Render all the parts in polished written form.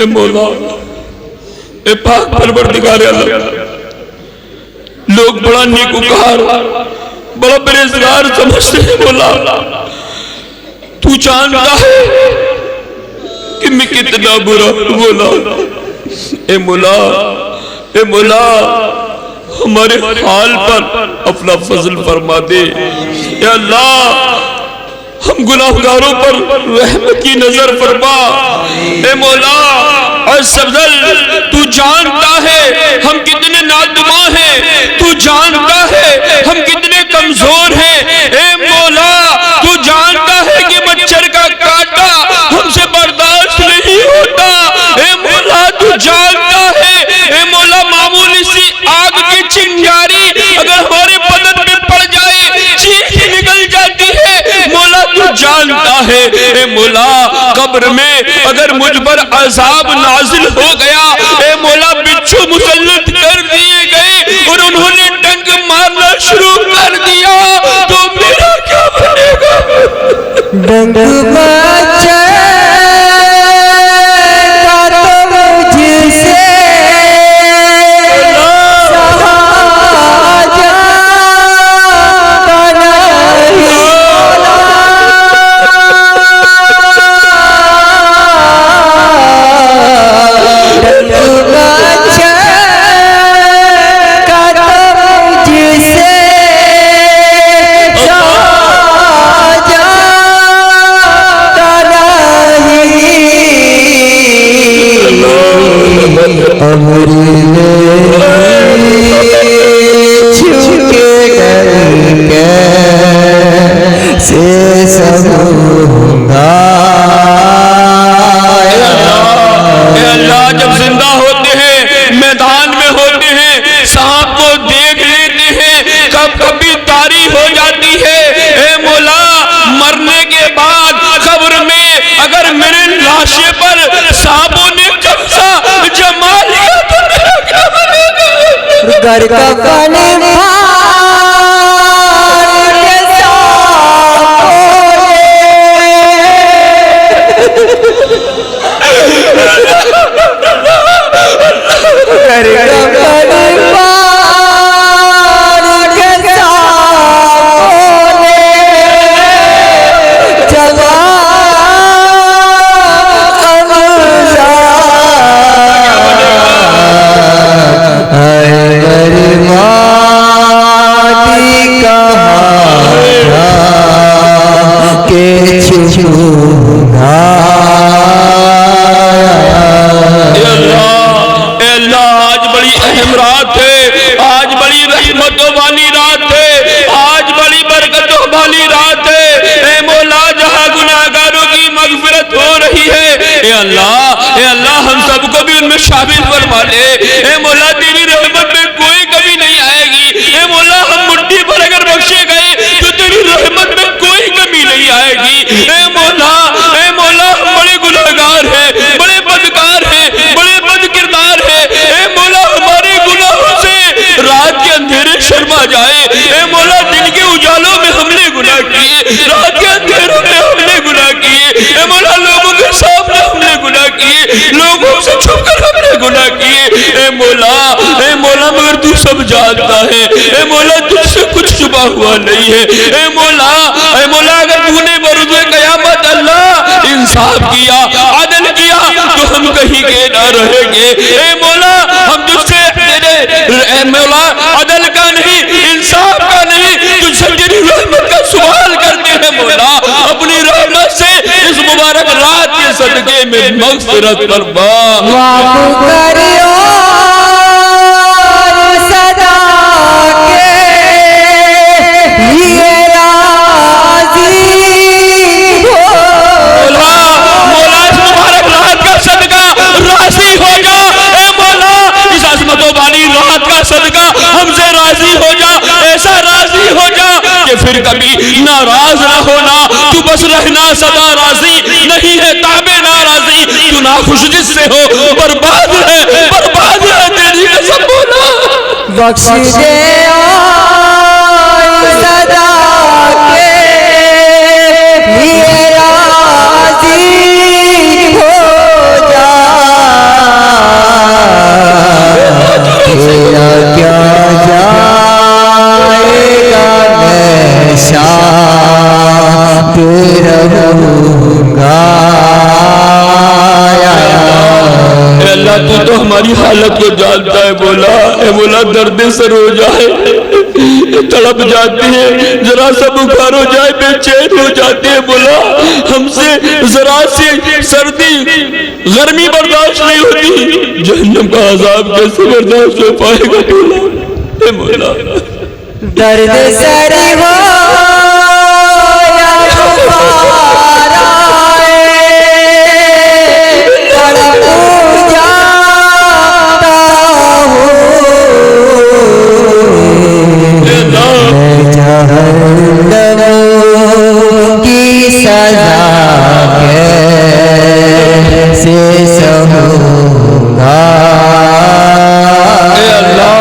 اے مولا اے پاک پروردگار عالم، لوگ بڑا نیکوکار بڑا پرہیزگار سمجھتے ہیں مولا، تو جانتا ہے کہ میں کتنا برا ہوں مولا۔ اے مولا اے مولا ہمارے حال پر اپنا فضل فرما دے۔ اے اللہ ہم گناہگاروں پر رحمت کی نظر فرما۔ اے مولا عز و جل تو جانتا ہے ہم کتنے نادماں ہیں، تو جانتا ہے ہم کتنے کمزور ہیں۔ اے مولا تو جانتا ہے کہ مچھر کا کاٹا ہم سے برداشت نہیں ہوتا۔ اے مولا تو جانتا ہے اے مولا معمولی سی آگ کی چنگاری اگر ہمارے بدن میں پڑ جائے چیخ نکل جاتی ہے۔ مولا تو جانتا ہے اے مولا قبر میں اگر مجھ پر عذاب نازل ہو گیا، اے مولا بچھو مسلط کر دیے گئے اور انہوں نے ڈنگ مارنا شروع کر دیا تو میرا کیا بنے گا؟ ڈنگ بچے گھر کا پانی بھار کے ساتھ گھر کا پانی بھار کے ساتھ شامل فرما لے۔ اے مولا تیری رحمت میں کوئی کمی نہیں آئے گی۔ اے مولا ہم مٹھی پر اگر بخشے گئے تو تیری رحمت میں کوئی کمی نہیں آئے گی۔ اے مولا ہم بڑے گناہگار ہیں، بڑے بدکار ہیں، بڑے بد کردار ہیں۔ اے مولا ہمارے گناہوں سے رات کے اندھیرے شرما جائے۔ اے مولا دن کے اجالوں میں ہم نے گناہ کیے، رات کے اندھیروں میں ہم نے گناہ کیے۔ اے مولا لوگوں کے سامنے ہم نے گناہ کیے، لوگوں سے چھپ کر ہم نے گناہ کیے۔ اے مولا مگر تو سب جانتا ہے۔ اے مولا تجھ سے کچھ چھپا ہوا نہیں ہے۔ اے مولا اگر تو نے بروز قیامت اللہ انصاف کیا، عدل کیا تو ہم کہیں کے نہ رہیں گے۔ اے مولا ہم تجھ سے اے مولا عدل کا نہیں، انصاف کا نہیں، تجھ سے تیری رحمت کا سوال کرتے ہیں۔ مولا اپنی رحمت سے اس مبارک رات کے صدقے میں مغفرت فرما۔ معاف کریو صدا کے لیے راضی ہو۔ مولا اس مبارک رات کا صدقہ راضی ہو جا۔ اے مولا اس عظمت و بانی رات کا صدقہ ہم سے راضی ہو جا، ایسا راضی ہو جا کہ پھر کبھی ناراض نہ ہونا۔ تو بس رہنا سدا راضی، نہیں ہے تابع ناراضی۔ تو ناخوش جس سے ہو برباد ہے تیری قسم مولا۔ بخش دے صدا کے لیے راضی ہو جا۔ تو تو ہماری حالت کو جانتا ہے مولا. اے مولا درد سر ہو جائے, تڑپ جاتے ہیں, ذرا سا بخار ہو جائے بے چین ہو جاتے ہیں مولا. ہم سے ذرا سی سردی گرمی برداشت نہیں ہوتی, جہنم کا عذاب کیسے برداشت ہو پائے گا مولا. اے مولا درد سری ہو یا بخار آئے, تڑپ جاتا ہوں جہنم کی سزا کیسے سہوں گا. اے اللہ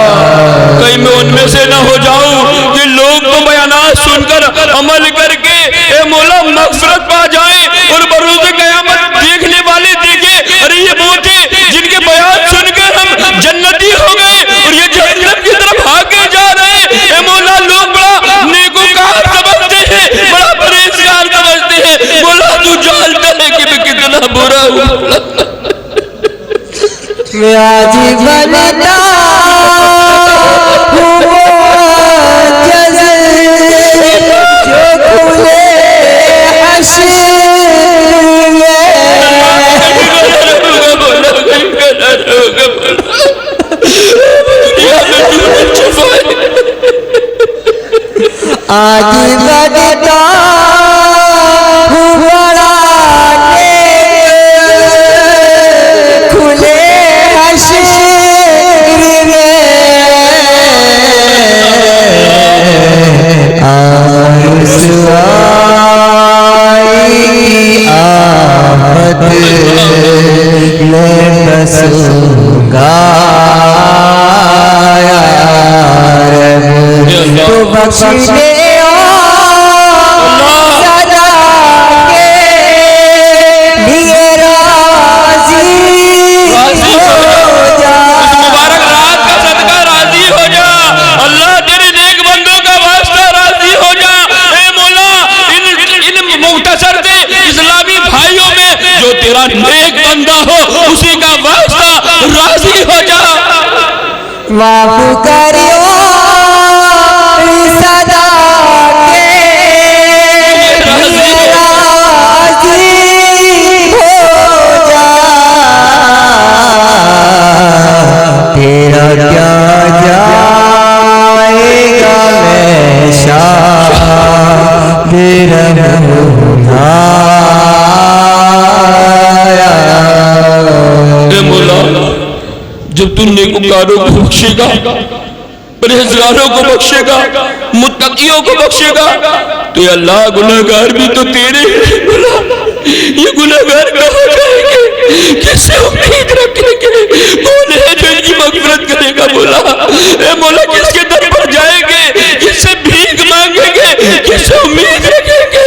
کہیں میں ان میں سے نہ ہو جاؤں کہ لوگ تو بیانات سن کر عمل کر کے اے مولا مغفرت پا جائیں, اور بروز قیامت دیکھنے والے دیکھیں ارے یہ وہ تھے جن کے بیان سن کر ہم جنتی ہو گئے اور یہ جہنم کی طرف بھاگے جا رہے ہیں. اے مولا لوگ بڑا نیکوکار سمجھتے ہیں, بڑا پرہیزگار سمجھتے ہیں, مولا تو جانتا ہے کہ میں کتنا برا ہوں. میں آج بنتا ہوں جزل جو کھلے حشر میں, آج بنتا ہوں بڑا کھلے حشر میں, رسوائی کی آفت میں پھنسوں گا یا رب, تو بخشنے اور سزا کے لیے راضی ہو جا. مبارک رات کا صدقہ راضی ہو جا اللہ, تیرے نیک بندوں کا واسطہ راضی ہو جا. اے مولا ان مختصر سے اسلامی بھائیوں میں جو تیرا نیک بندہ ہو اسی کا واسطہ راضی ہو جا. معاف کریو صدا کے لیے راضی ہو جا. تیرا کیا جائے گا میں شاہ تیرا ہونا. اے مولا جب تو نیکوکاروں کو بخشے گا, پرہیزگاروں کو بخشے گا, متقیوں کو بخشے گا, تو اے اللہ گناہگار بھی تو تیرے ہیں مولا. یہ گناہگار کہاں جائیں گے, کس سے امید رکھیں گے, کون ہے جو ان کی مغفرت کرے گا مولا. اے مولا کس کے در پر جائیں گے, کس سے بھیک مانگیں گے, کس سے امید رکھیں گے.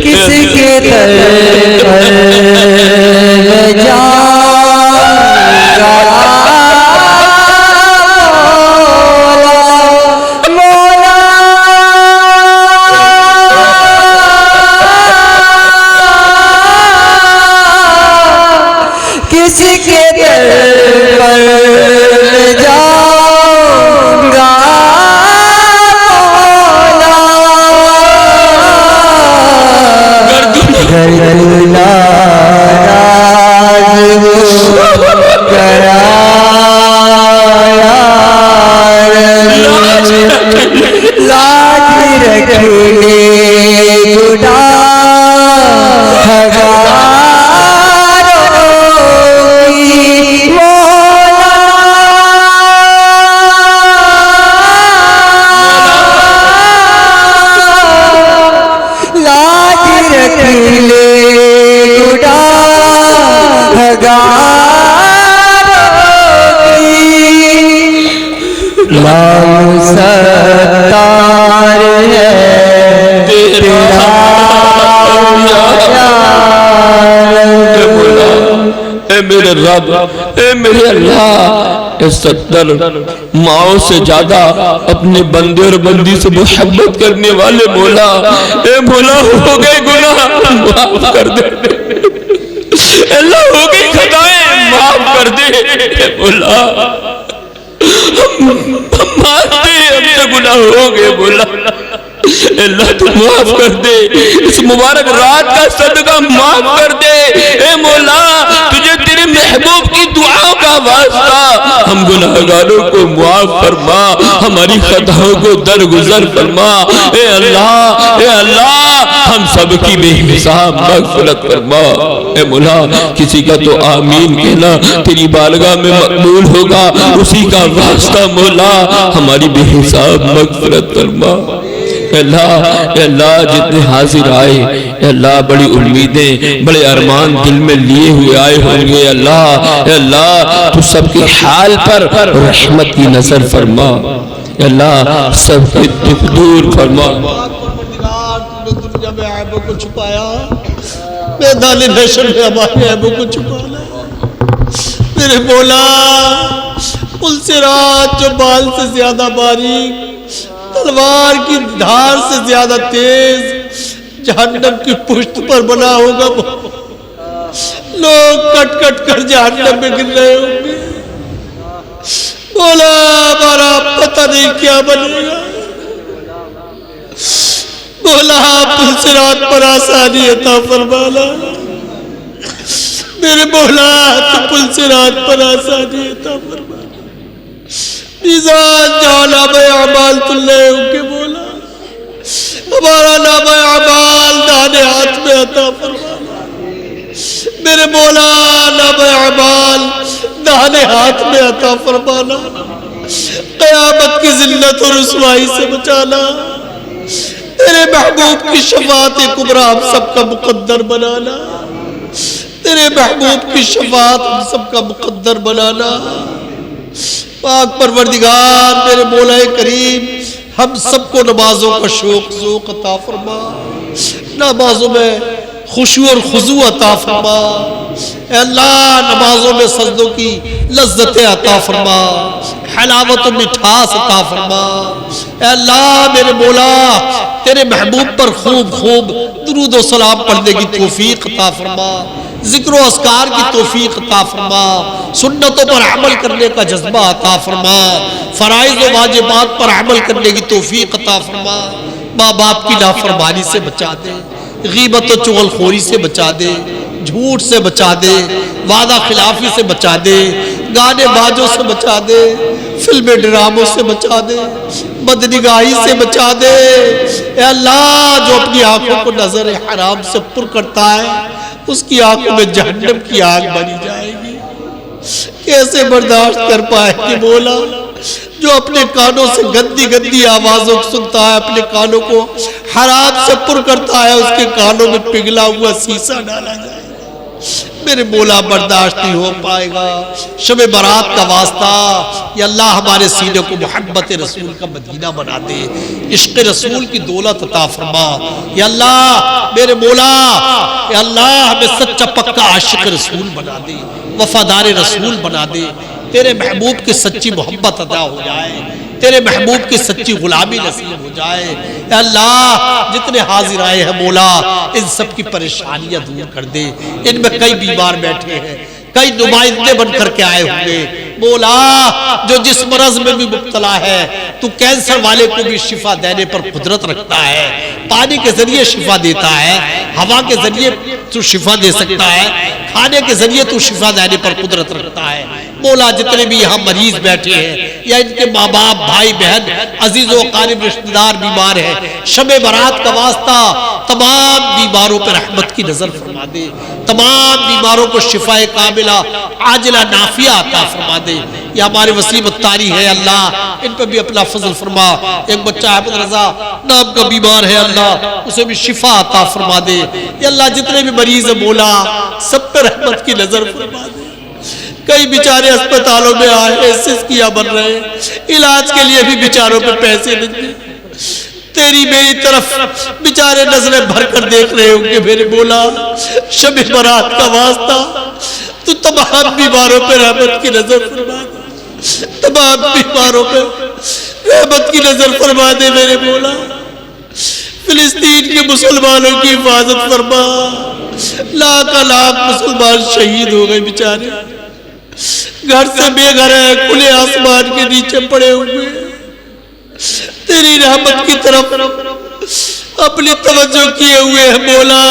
کس کے در پر جاؤں گا مولا, کس کے در پر جاؤں گا لاج رکھنے ستار ہے تیرا اے میرے رب, اے میرے اللہ, اے ستر ماؤں سے زیادہ اپنے بندے اور بندی سے محبت کرنے والے مولا, اے مولا ہو گئے گناہ معاف کر دے. اللہ ہو گئی خطائیں معاف کر دے اے مولا، ہم مانتے ہیں ہم سے گناہ ہو گئے مولا، اللہ تو معاف کر دے، اس مبارک رات کا صدقہ معاف کر دے اے مولا، تجھے تیرے محبوب کی دعاؤں کا واسطہ، ہم گناہگاروں کو معاف فرما، ہماری خطاؤں کو درگزر فرما اے اللہ، ہم سب کی بے حساب مغفرت فرما اے مولا، کسی کا تو آمین کہنا تیری بارگاہ میں مقبول ہوگا، اسی کا واسطہ مولا ہماری بے حساب مغفرت فرما اے اللہ، جتنے حاضر آئے اے اللہ، بڑی امیدیں بڑے ارمان دل میں لیے ہوئے آئے ہوں گے اے اللہ تو سب کے حال پر رحمت کی نظر فرما اے اللہ، سب کے دکھ دور فرما۔ دنیا میں عیبوں کو چھپایا، میدان محشر میں ہمارے عیبوں کو چھپانا میرے مولا، پلسرات جو بال سے زیادہ باریک، تلوار کی دھار سے زیادہ تیز جہنم کی پشت پر بنا ہوگا، لوگ کٹ کٹ کر جہنم میں گر رہے ہوں گے مولا، ہمارا پتہ نہیں کیا بنے گا مولا، پلسرات پر آسانی عطا فرمانا میرے مولا، تو پلسرات پر آسانی عطا فرمانا، میزان جہاں نامہ اعمال تل رہے ہوں گے مولا، ہمارا نامہ اعمال دانے ہاتھ میں عطا فرمانا میرے مولا، نامہ اعمال دانے ہاتھ میں عطا فرمانا، قیامت کی ذلت اور رسوائی سے بچانا، تیرے محبوب کی شفاعت کبریٰ ہم سب کا مقدر بنانا، تیرے محبوب کی شفاعت ہم سب کا مقدر بنانا، پاک پروردگار میرے مولا کریم، ہم سب کو نمازوں کا شوق ذوق عطا فرما، نمازوں میں خشوع اور خضوع عطا فرما اے اللہ، نمازوں میں سجدوں کی لذت عطا فرما، حلاوت و مٹھاس عطا فرما اے اللہ میرے مولا، تیرے محبوب پر خوب خوب درود و سلام پڑھنے کی توفیق عطا فرما، ذکر و اذکار کی توفیق عطا فرما، سنتوں پر عمل کرنے کا جذبہ عطا فرما، فرائض و واجبات پر عمل کرنے کی توفیق عطا فرما، ماں باپ کی نافرمانی سے بچا دے، غیبت و چغل خوری سے بچا دے، جھوٹ سے بچا دے، وعدہ خلافی سے بچا دے، گانے باجوں سے بچا دے، فلمیں ڈراموں سے بچا دے، بدنگاہی سے بچا دے اے اللہ، جو اپنی آنکھوں کو نظر حرام سے پر کرتا ہے اس کی آنکھوں میں جہنم کی آگ بنی جائے گی، کیسے برداشت کر پائے کہ مولا، جو اپنے کانوں سے گندی گندی آوازوں کو سنتا ہے، اپنے کانوں کو حرام سے پر کرتا ہے، اس کے کانوں میں پگھلا ہوا سیسا ڈالا جائے میرے مولا، برداشت نہیں ہو پائے گا، شب برات کا واسطہ یا اللہ ہمارے سینے کو محبت رسول کا مدینہ بنا دے، عشق رسول کی دولت عطا فرما یا اللہ میرے مولا، یا اللہ ہمیں سچا پکا عاشق رسول بنا دے، وفادار رسول بنا دے، تیرے محبوب کی سچی محبت ادا ہو جائے، تیرے محبوب کی سچی غلامی نصیب ہو جائے اے اللہ، جتنے حاضر آئے ہیں مولا، ان سب کی پریشانیاں دور کر دے، ان میں کئی بیمار بیٹھے ہیں، کئی نمائندے بن کر کے آئے ہوں گے مولا، جو جس مرض میں بھی مبتلا ہے تو کینسر والے کو بھی شفا دینے پر قدرت رکھتا ہے، پانی کے ذریعے شفا دیتا ہے، ہوا کے ذریعے تو شفا دے سکتا ہے، کھانے کے ذریعے تو شفا دینے پر قدرت رکھتا ہے مولا، جتنے بھی یہاں مریض بیٹھے ہیں یا ان کے ماں باپ بھائی بہن عزیز و اقارب رشتہ دار بیمار ہیں، شب برات کا واسطہ تمام بیماروں پر رحمت کی نظر فرما دے، تمام بیماروں کو شفا کاملہ عاجلہ نافیہ عطا فرما دے، یہ ہمارے وسیم الطاری ہے اللہ، ان پہ بھی اپنا فضل فرما، ایک بچہ احمد رضا نام کا بیمار ہے اللہ، اسے بھی شفا عطا فرما دے یا اللہ، جتنے بھی مریض ہیں مولا سب پر رحمت کی نظر فرما دے، کئی بیچارے اسپتالوں میں آئے ایسس کیا بن رہے ہیں، علاج کے لیے بھی بیچاروں پہ پیسے نہیں دے، تیری میری طرف بیچارے نظریں بھر کر دیکھ رہے ہوں گے میرے مولا، شب برات کا واسطہ تو تمام بیماروں پہ رحمت کی نظر فرما دے، تمام بیماروں پہ رحمت کی نظر فرما دے میرے مولا، فلسطین کے مسلمانوں کی حفاظت فرما. لاکھ لاکھ مسلمان شہید ہو گئے بیچارے, گھر سے بے گھر ہے, کھلے آسمان کے نیچے پڑے ہوئے. تیری رحمت کی طرف اپنی توجہ کیے ہوئے ہیں مولا.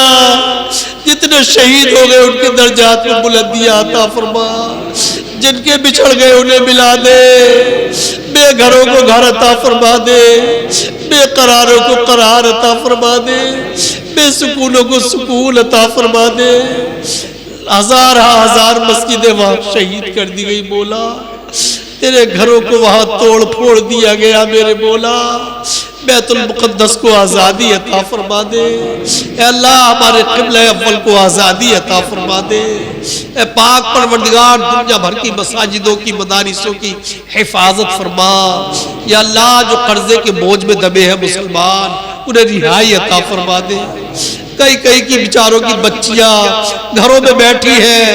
جتنے شہید ہو گئے ان کے درجات میں بلندی عطا فرما, جن کے بچھڑ گئے انہیں ملا دے, بے گھروں کو گھر عطا فرما دے, بے قراروں کو قرار عطا فرما دے, بے سکونوں کو سکون عطا فرما دے. ہزار مسجدیں وہاں شہید کر دی گئی مولا, تیرے گھروں کو وہاں توڑ پھوڑ دیا گیا میرے مولا. بیت المقدس کو آزادی عطا فرما دے. اے اللہ ہمارے قبلہ اول کو آزادی عطا فرما دے. اے پاک پروردگار دنیا بھر کی مساجدوں کی مدارسوں کی حفاظت فرما. یا اللہ جو قرضے کے بوجھ میں دبے ہیں مسلمان, انہیں رہائی عطا فرما دے. کئی کی بیچاروں کی بچیاں گھروں میں بیٹھی ہیں,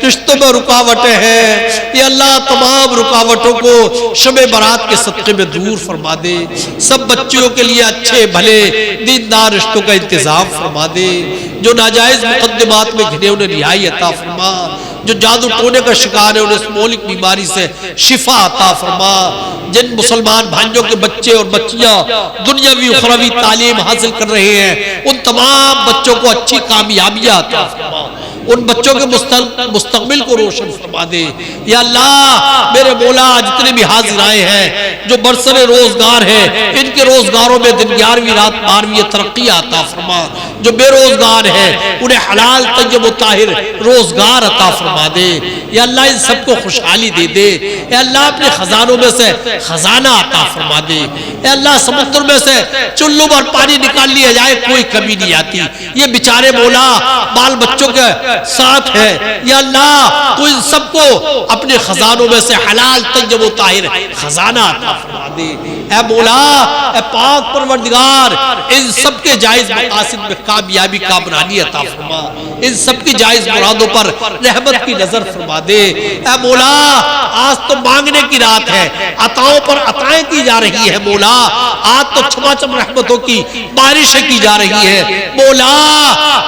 رشتوں میں رکاوٹیں ہیں. یا اللہ تمام رکاوٹوں کو شب برات کے صدقے میں دور فرما دے. سب بچیوں کے لیے اچھے بھلے دیندار رشتوں کا انتظام فرما دے. جو ناجائز مقدمات میں گھنے انہیں رہائی عطا فرما. جو جادو ٹونے کا شکار ہے انہیں اس مولک بیماری سے شفا عطا فرما. جن مسلمان بھائیوں کے بچے اور بچیاں دنیاوی اخروی تعلیم حاصل کر رہے ہیں, ان تمام بچوں کو اچھی کامیابیاں عطا فرما. ان بچوں کے مستقبل کو روشن فرما دے. یا اللہ میرے مولا جتنے بھی حاضر آئے ہیں جو برسر روزگار ہیں, ان کے روزگاروں میں دن 11ویں رات 12ویں ترقی عطا فرما. جو بے روزگار ہیں انہیں حلال طیب و طاہر روزگار عطا فرما دے. یا اللہ ان سب کو خوشحالی دے دے. اے اللہ اپنے خزانوں میں سے خزانہ عطا فرما دے. اے اللہ سمندر میں سے چلو بھر پانی نکال لیا جائے کوئی کمی نہیں آتی. یہ بیچارے مولا بال بچوں کے ساتھ ہے. یا اللہ تو ان سب کو اپنے خزانوں میں سے حلال طیب و طاہر خزانہ عطا فرما دے. اے مولا اے پاک پروردگار ان سب کے جائز مقاصد میں کامیابی کامرانی عطا فرما. ان سب کی جائز مرادوں پر رحمت کی نظر فرما دے. اے مولا آج تو مانگنے کی رات ہے, عطاؤں پر عطائیں کی جا رہی ہے مولا. آج تو چھما چھم رحمتوں کی بارشیں کی جا رہی ہے مولا.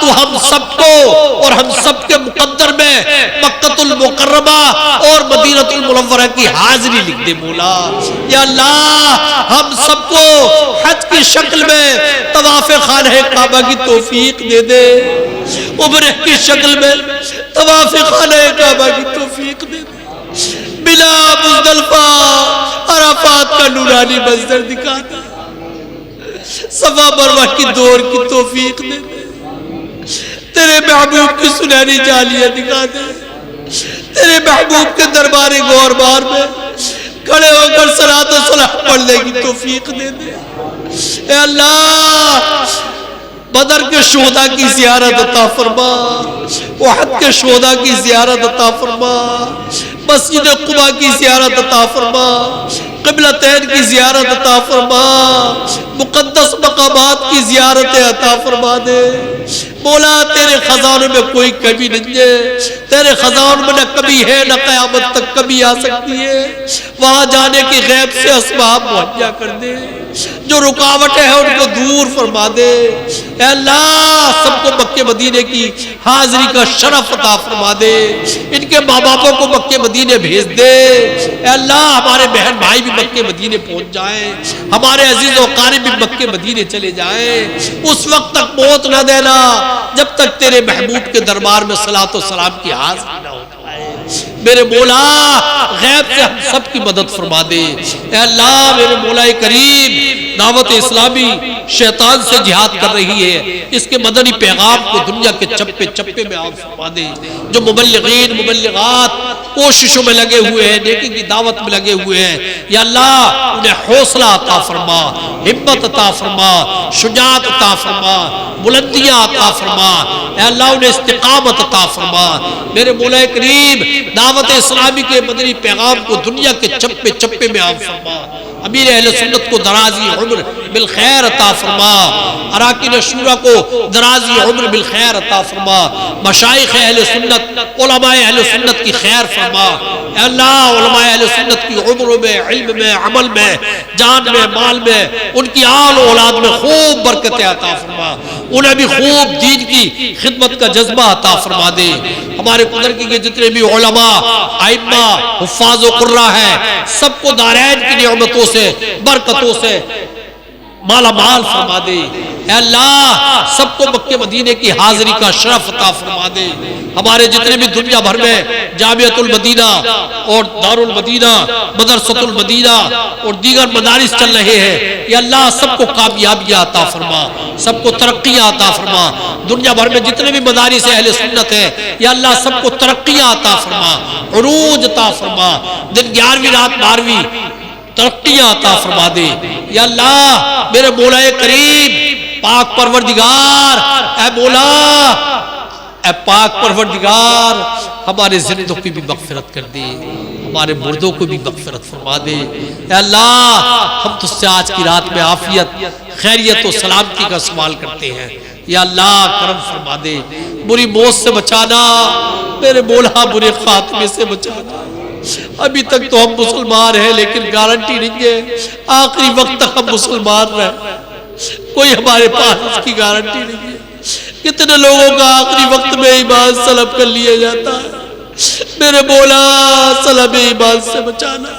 تو ہم سب کو اور ہم سب کے مقدر میں مکہ المکرمہ اور مدینہ المنورہ کی حاضری لکھ دے مولا. یا اللہ ہم سب کو حج کی شکل میں طواف خانہ کعبہ کی توفیق دے دے. عمرہ کی شکل میں طواف خانہ کعبہ کی توفیق دے دے. بلا مزدلفہ عرفات کا نورانی منظر دکھا دے. صفا مروہ کی دور کی توفیق دے دے. تیرے محبوب کی سنہری جالیاں دکھا دے. تیرے محبوب کے دربار غور بار میں کھڑے ہو کر صلاۃ و سلام پڑھنے کی توفیق دے دے. اے اللہ بدر کے شہداء کی زیارت عطا فرما. احد کے شہداء کی زیارت عطا فرما. مسجد قباء کی زیارت عطا فرما. قبلتین کی زیارت عطا فرما. مقدس مقامات کی زیارت عطا فرما دے. مولا تیرے خزانوں میں کوئی کمی نہیں ہے. تیرے خزانوں میں نہ کمی ہے نہ قیامت تک کمی آ سکتی ہے. وہاں جانے کی غیب سے اسباب مہیا کر دے. جو رکاوٹیں ہیں ان کو دور فرما دے. اے اللہ سب کو مکے مدینے کی حاضری کا شرف عطا فرما دے. ان کے ماں باپوں کو مکے مدینے بھیج دے. اے اللہ ہمارے بہن بھائی بھی مکے مدینے پہنچ جائیں. ہمارے عزیز و اقارب بھی مکے مدینے چلے جائیں. اس وقت تک موت نہ دینا جب تک تیرے محبوب کے دربار میں صلاۃ و سلام کی حاضری نہ ہو جائے. میرے مولا غیب سے ہم سب کی مدد فرما دے. اے اللہ میرے مولا کریم دعوت اسلامی شیطان سے جہاد کر رہی ہے. اس کے مدنی پیغام کو دنیا کے چپے چپے میں عام فرما دے. جو مبلغین مبلغات کوششوں میں لگے ہوئے ہیں, نیکی کی دعوت میں لگے ہوئے ہیں, یا اللہ انہیں حوصلہ عطا فرما, ہمت عطا فرما, شجاعت عطا فرما, بلندیاں عطا فرما. اے اللہ انہیں استقامت عطا فرما. میرے مولا کریم دعوت اسلامی کے مدنی پیغام کو دنیا کے چپے چپے میں عام فرما. امیر اہل سنت کو درازی عمر بالخیر عطا فرما، اراکین شورا کو درازی عمر بالخیر عطا فرما، مشائخ اہل سنت علماء اہل سنت کی خیر فرما، اے اللہ علماء اہل سنت کی عمر میں، علم میں، عمل میں، جان میں، مال میں، ان کی آل و اولاد میں خوب برکت عطا فرما، انہیں بھی خوب دین کی خدمت کا جذبہ عطا فرما دے۔ ہمارے قدرتی کے جتنے بھی علماء، ائمہ، حفاظ و قراء ہیں، سب کو دارین کی نعمتوں سے، برکتوں سے مالا مال فرما دے۔ اے اللہ سب کو مکہ مدینے کی حاضری کا شرف عطا فرما دے۔ ہمارے جتنے بھی دنیا بھر میں جامعۃ المدینہ اور دار المدینہ، مدرسۃ المدینہ اور دیگر مدارس چل رہے ہیں، یا اللہ سب کو کامیابیاں عطا فرما، سب کو ترقیاں عطا فرما۔ دنیا بھر میں جتنے بھی مدارس اہل سنت ہیں، یا اللہ سب کو ترقیاں عطا فرما، عروج عطا فرما، دن 11ویں رات 12ویں ترقیاں عطا فرما دے۔ یا اللہ میرے مولا کریم پاک پروردگار، اے مولا اے پاک پروردگار، ہمارے زندوں کی بھی مغفرت کر دے، ہمارے مردوں کو بھی مغفرت فرما دے۔ اے اللہ ہم تجھ سے آج کی رات میں عافیت، خیریت و سلامتی کا سوال کرتے ہیں، یا اللہ کرم فرما دے، بری موت سے بچانا، میرے مولا برے خاتمے سے بچانا۔ ابھی تک تو ہم مسلمان ہیں لیکن گارنٹی نہیں ہے آخری وقت تک ہم مسلمان رہیں، کوئی ہمارے پاس اس کی گارنٹی نہیں ہے۔ کتنے لوگوں کا آخری وقت میں ایمان سلب کر لیا جاتا ہے، میرے مولا سلب ایمان سے بچانا،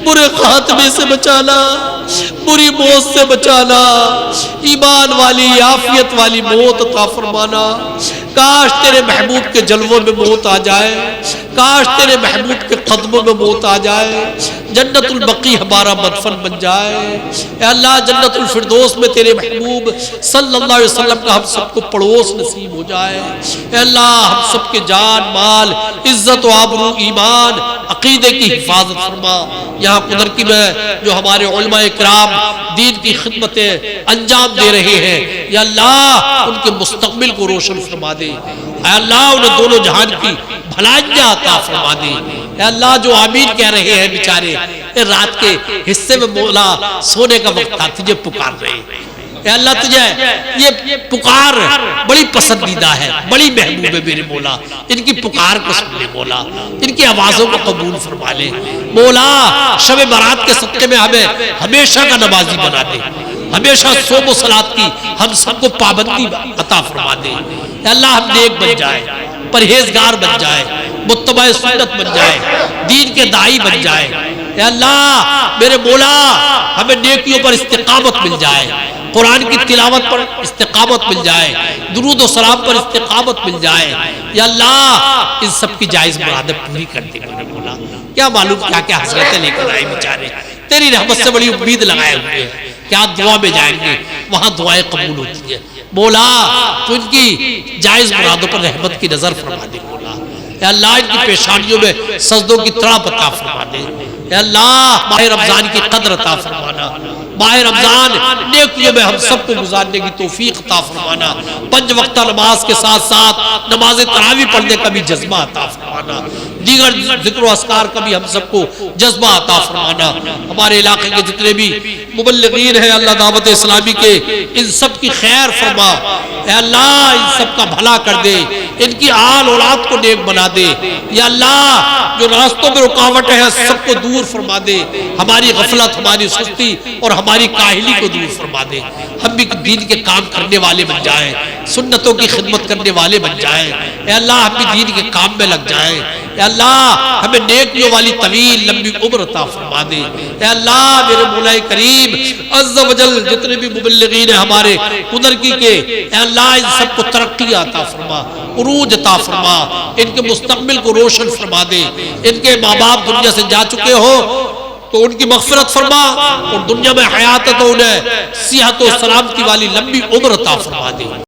برے خاتمے سے بچانا، بری موت سے بچانا، ایمان والی عافیت والی موت عطا فرمانا۔ کاش تیرے محبوب کے جلووں میں موت آ جائے، کاش تیرے محبوب کے قدموں میں موت آ جائے، جنت البقیع ہمارا مدفن بن جائے۔ اے اللہ جنت الفردوس میں تیرے محبوب صلی اللہ علیہ وسلم کا ہم سب کو پڑوس نصیب ہو جائے۔ اے اللہ ہم سب کے جان، مال، عزت و آبرو، ایمان، عقیدے کی حفاظت فرما۔ یہاں قدرتی میں جو ہمارے علماء کرام دین کی خدمتیں انجام دے رہے ہیں، یا اللہ ان کے مستقبل کو روشن فرما دے۔ اے اللہ انہیں دونوں جہان کی بھلائیاں عطا فرما دے۔ اے اللہ جو آمین کہہ رہے ہیں بیچارے رات کے حصے میں مولا سونے کا وقت تھا، تجھے پکار رہے ہیں۔ اے اللہ تجھے یہ پکار بڑی پسندیدہ ہے، بڑی محبوب ہے میرے مولا، ان کی پکار کو سن لے مولا، ان کی آوازوں کو قبول فرما لے مولا۔ شب برات کے صدقے میں ہمیں ہمیشہ کا نمازی بنا دے، ہمیشہ صوم و صلات کی ہم سب کو پابندی عطا فرما دے۔ اے اللہ ہم نیک بن جائے، پرہیزگار بن جائے، متبع سنت بن جائے، دین کے داعی بن جائے۔ اے اللہ میرے مولا ہمیں نیکیوں پر استقامت مل جائے، قرآن کی تلاوت پر استقامت مل جائے، درود و سلام پر استقامت مل جائے۔ یا اللہ ان سب کی جائز مرادیں پوری کر دے میرے مولا۔ کیا معلوم کیا کیا حسرتیں لے کر آئے بیچارے، تیری رحمت سے بڑی امید لگائے ہوئے ہیں، کیا دعا میں جائیں گے وہاں دعائیں قبول ہوتی ہیں مولا، تو ان کی جائز مرادوں پر رحمت کی نظر فرما دے مولا۔ اے اللہ ان کی پیشانیوں میں سجدوں کی تڑپ عطا فرما دے۔ اے اللہ ماہ رمضان کی قدر عطا فرمانا، ماہ رمضان نیکیوں میں ہم سب کو گزارنے کی توفیق عطا فرمانا، 5 وقتہ نماز کے ساتھ ساتھ نماز تراویح پڑھنے کا بھی جذبہ عطا فرمانا، دیگر ذکر و اذکار کا بھی ہم سب کو جذبہ عطا فرمانا۔ ہمارے علاقے کے جتنے بھی مبلغین ہیں اللہ دعوت اسلامی کے، ان سب کی خیر فرما۔ اے اللہ ان سب کا بھلا کر دے، ان کی آل اولاد کو نیک بنا دے۔ یا اللہ جو راستوں میں رکاوٹ ہے سب کو دور فرما دے، ہماری غفلت، ہماری سستی اور ہماری کاہلی کو دور فرما دے۔ ہم بھی دین کے کام کرنے والے بن جائیں، سنتوں کی خدمت کرنے والے بن جائیں۔ اے اللہ ہم بھی دین کے کام میں لگ جائیں۔ اے اللہ ہمیں نیکیوں والی طویل لمبی عمر عطا فرما دے۔ اے اللہ میرے مولا کریم عز و جل جتنے بھی مبلغین ہیں ہمارے قدرتی کے، اے اللہ ان سب کو ترقی عطا فرما، عروج عطا فرما، ان کے مستقبل کو روشن فرما دے۔ ان کے ماں باپ دنیا سے جا چکے ہو تو ان کی مغفرت فرما، اور دنیا میں حیات تو انہیں صحت و سلامتی والی لمبی عمر عطا فرما دے۔